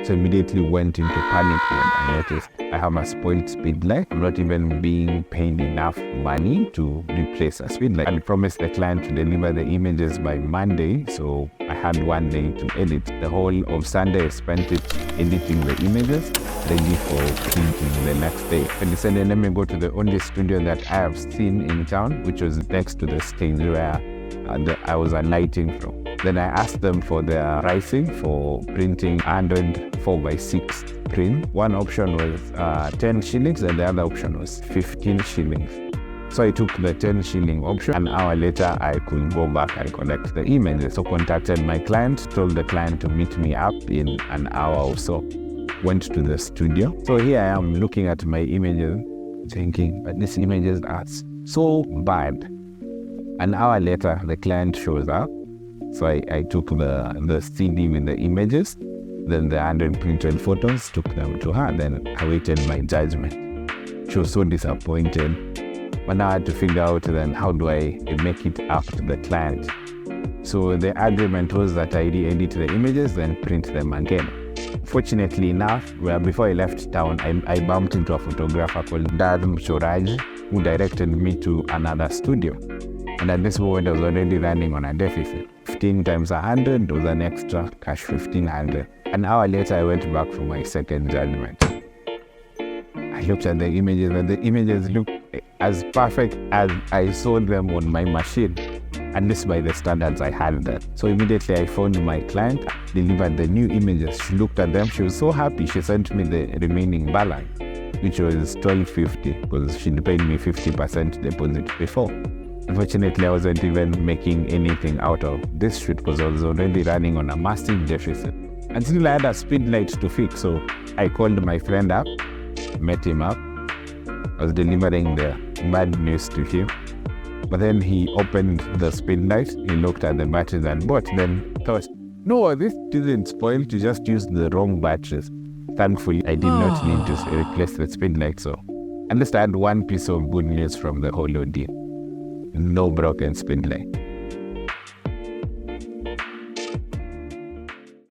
So immediately went into panic mode. I noticed I have a spoiled speed light. I'm not even being paid enough money to replace a speed light. I promised the client to deliver the images by Monday, so I had one day to edit. The whole of Sunday I spent it editing the images, ready for printing the next day. And decided, let me go to the only studio that I have seen in town, which was next to the stage where I was alighting from. Then I asked them for their pricing for printing 100 4x6 print. One option was 10 shillings and the other option was 15 shillings. So I took the 10 shilling option. An hour later, I could go back and collect the images. So contacted my client, told the client to meet me up in an hour or so. Went to the studio. So here I am looking at my images, thinking, but these images are so bad. An hour later, the client shows up. So I took the CD with the images, then the 100 printed photos, took them to her, then I awaited my judgment. She was so disappointed. But now I had to figure out then how do I make it up to the client. So the agreement was that I re-edit the images, then print them again. Fortunately enough, before I left town, I bumped into a photographer called Dadam Choraj, who directed me to another studio. And at this moment, I was already running on a deficit. 15 times 100 was an extra cash 1500. An hour later, I went back for my second judgment. I looked at the images, and the images looked as perfect as I saw them on my machine, at least by the standards I had there. So immediately I phoned my client, delivered the new images. She looked at them, she was so happy. She sent me the remaining balance, which was $12.50, because she paid me 50% deposit before. Unfortunately, I wasn't even making anything out of this shoot because I was already running on a massive deficit. Until I had a speed light to fix, so I called my friend up, met him up. I was delivering the bad news to him. But then he opened the speed light, he looked at the batteries and then thought, no, this isn't spoiled, you just used the wrong batteries. Thankfully, I did not need to replace the speed light, so at least I had one piece of good news from the whole ordeal. No broken speed light.